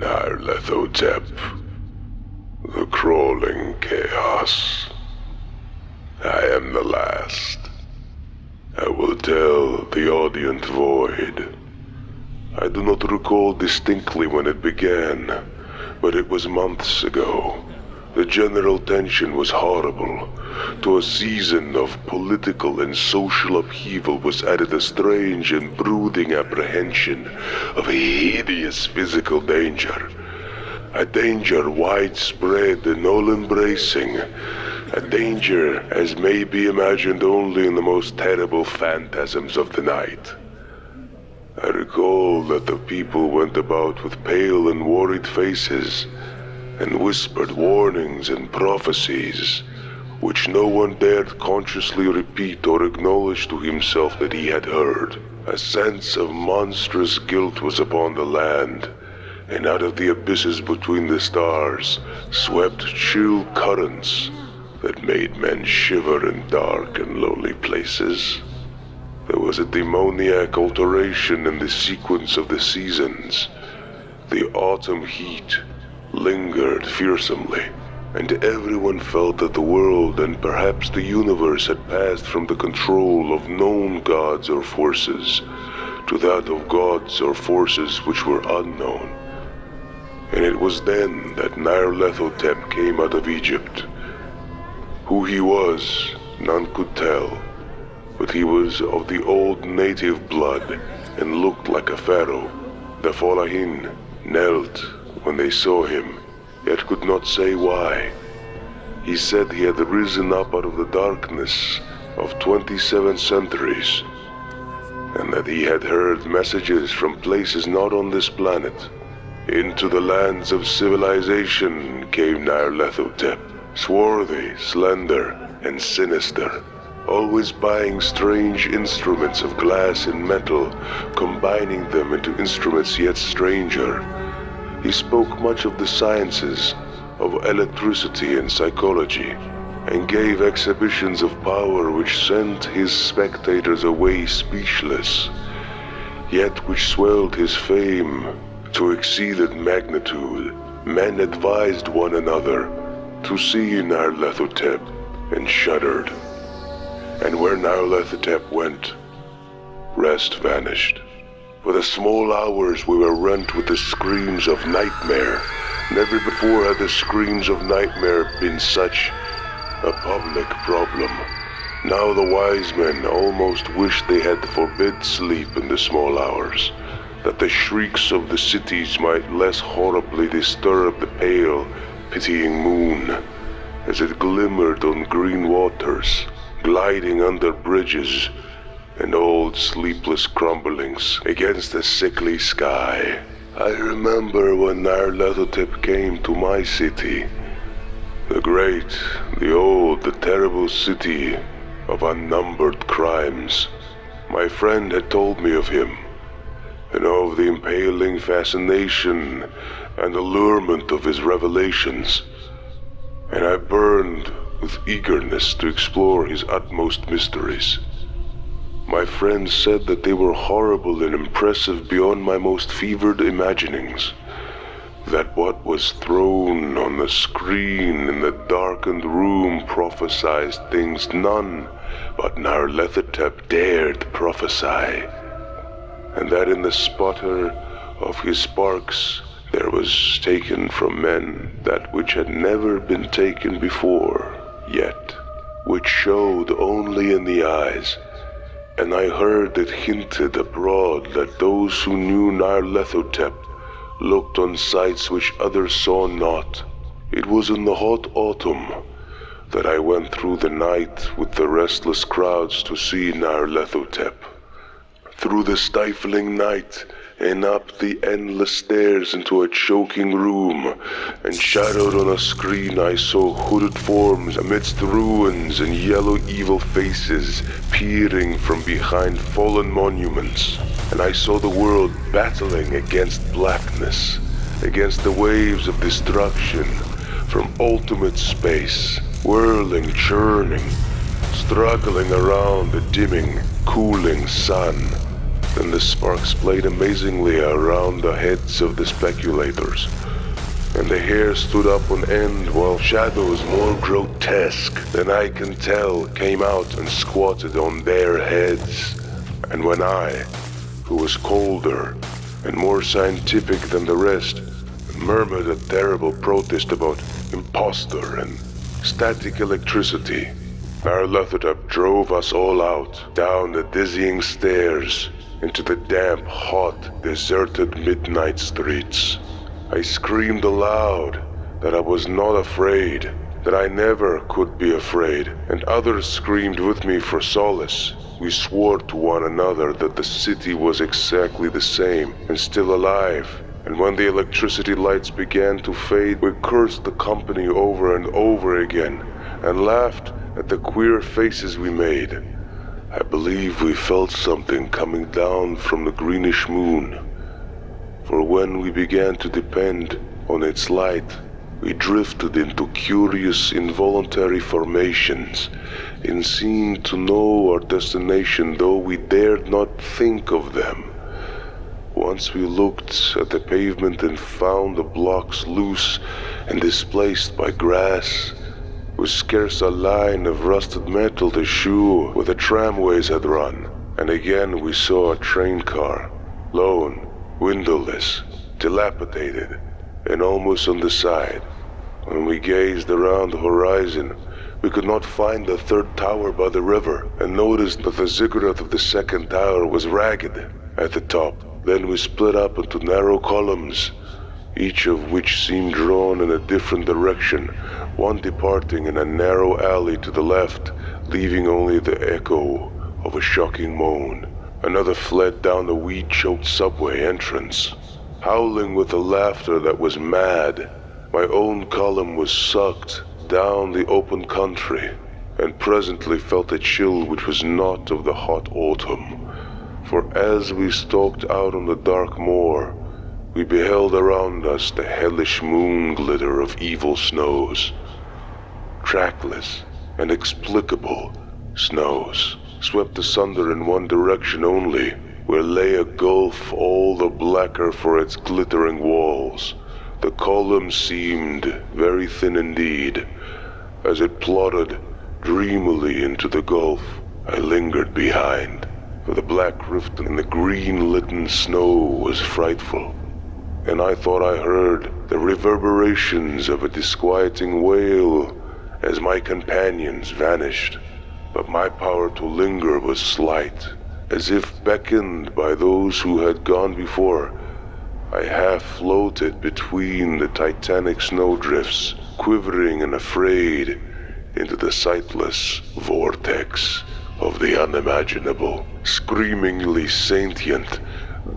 Nyarlathotep, the crawling chaos. I am the last. I will tell the audient void. I do not recall distinctly when it began, but it was months ago. The general tension was horrible. To a season of political and social upheaval was added a strange and brooding apprehension of a hideous physical danger. A danger widespread and all-embracing. A danger as may be imagined only in the most terrible phantasms of the night. I recall that the people went about with pale and worried faces, and whispered warnings and prophecies, which no one dared consciously repeat or acknowledge to himself that he had heard. A sense of monstrous guilt was upon the land, and out of the abysses between the stars swept chill currents that made men shiver in dark and lonely places. There was a demoniac alteration in the sequence of the seasons. The autumn heat lingered fearsomely, and everyone felt that the world and perhaps the universe had passed from the control of known gods or forces to that of gods or forces which were unknown. And it was then that Nyarlathotep came out of Egypt. Who he was, none could tell, but he was of the old native blood and looked like a pharaoh. The Falahin knelt when they saw him, yet could not say why. He said he had risen up out of the darkness of 27 centuries, and that he had heard messages from places not on this planet. Into the lands of civilization came Nyarlathotep, swarthy, slender, and sinister, always buying strange instruments of glass and metal, combining them into instruments yet stranger. He spoke much of the sciences, of electricity and psychology, and gave exhibitions of power which sent his spectators away speechless, yet which swelled his fame to exceeded magnitude. Men advised one another to see Nyarlathotep and shuddered. And where Nyarlathotep went, rest vanished. For the small hours we were rent with the screams of nightmare. Never before had the screams of nightmare been such a public problem. Now the wise men almost wished they had forbid sleep in the small hours, that the shrieks of the cities might less horribly disturb the pale, pitying moon, as it glimmered on green waters, gliding under bridges and old sleepless crumblings against the sickly sky. I remember when Nyarlathotep came to my city, the great, the old, the terrible city of unnumbered crimes. My friend had told me of him, and of the impaling fascination and allurement of his revelations, and I burned with eagerness to explore his utmost mysteries. My friends said that they were horrible and impressive beyond my most fevered imaginings, that what was thrown on the screen in the darkened room prophesied things none but Nyarlathotep dared prophesy, and that in the sputter of his sparks there was taken from men that which had never been taken before, yet which showed only in the eyes. And I heard it hinted abroad that those who knew Nyarlathotep looked on sights which others saw not. It was in the hot autumn that I went through the night with the restless crowds to see Nyarlathotep. Through the stifling night and up the endless stairs into a choking room, and shadowed on a screen I saw hooded forms amidst ruins and yellow evil faces peering from behind fallen monuments, and I saw the world battling against blackness, against the waves of destruction from ultimate space, whirling, churning, struggling around the dimming, cooling sun. Then the sparks played amazingly around the heads of the speculators, and the hair stood up on end while shadows more grotesque than I can tell came out and squatted on their heads. And when I, who was colder and more scientific than the rest, murmured a terrible protest about impostor and static electricity, Nyarlathotep drove us all out, down the dizzying stairs, into the damp, hot, deserted midnight streets. I screamed aloud that I was not afraid, that I never could be afraid, and others screamed with me for solace. We swore to one another that the city was exactly the same and still alive, and when the electricity lights began to fade, we cursed the company over and over again, and laughed at the queer faces we made. I believe we felt something coming down from the greenish moon, for when we began to depend on its light, we drifted into curious involuntary formations and seemed to know our destination, though we dared not think of them. Once we looked at the pavement and found the blocks loose and displaced by grass, with scarce a line of rusted metal to show where the tramways had run. And again we saw a train car, lone, windowless, dilapidated, and almost on the side. When we gazed around the horizon, we could not find the third tower by the river, and noticed that the ziggurat of the second tower was ragged at the top. Then we split up into narrow columns, each of which seemed drawn in a different direction, one departing in a narrow alley to the left, leaving only the echo of a shocking moan. Another fled down the weed-choked subway entrance, howling with a laughter that was mad. My own column was sucked down the open country, and presently felt a chill which was not of the hot autumn. For as we stalked out on the dark moor, we beheld around us the hellish moon glitter of evil snows. Trackless and explicable snows, swept asunder in one direction only, where lay a gulf all the blacker for its glittering walls. The column seemed very thin indeed. As it plodded dreamily into the gulf, I lingered behind, for the black rift in the green-litten snow was frightful, and I thought I heard the reverberations of a disquieting wail as my companions vanished. But my power to linger was slight. As if beckoned by those who had gone before, I half floated between the titanic snowdrifts, quivering and afraid, into the sightless vortex of the unimaginable, screamingly sentient,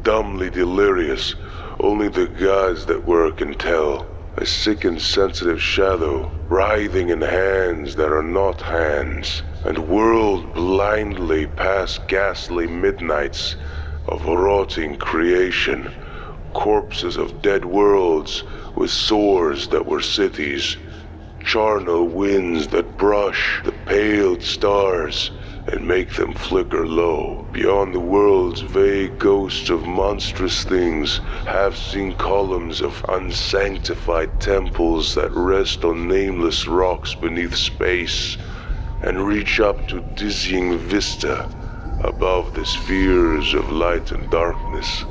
dumbly delirious. Only the gods that were can tell. A sick and sensitive shadow, writhing in hands that are not hands, and whirled blindly past ghastly midnights of rotting creation, corpses of dead worlds with sores that were cities, charnel winds that brush the paled stars and make them flicker low. Beyond the world's vague ghosts of monstrous things, half-seen columns of unsanctified temples that rest on nameless rocks beneath space and reach up to dizzying vista above the spheres of light and darkness.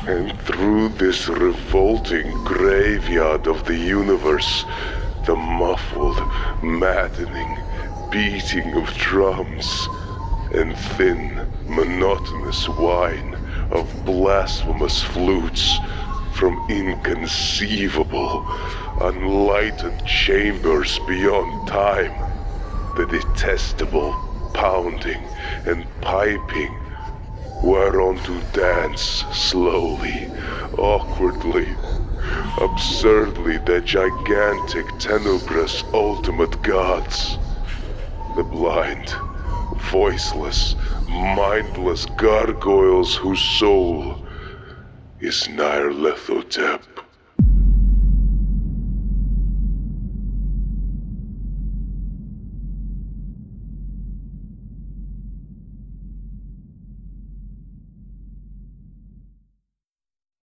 And through this revolting graveyard of the universe, the muffled, maddening beating of drums and thin, monotonous whine of blasphemous flutes from inconceivable, unlighted chambers beyond time. The detestable pounding and piping whereon to dance slowly, awkwardly, absurdly the gigantic, tenebrous ultimate gods. The blind, voiceless, mindless gargoyles whose soul is Nyarlathotep.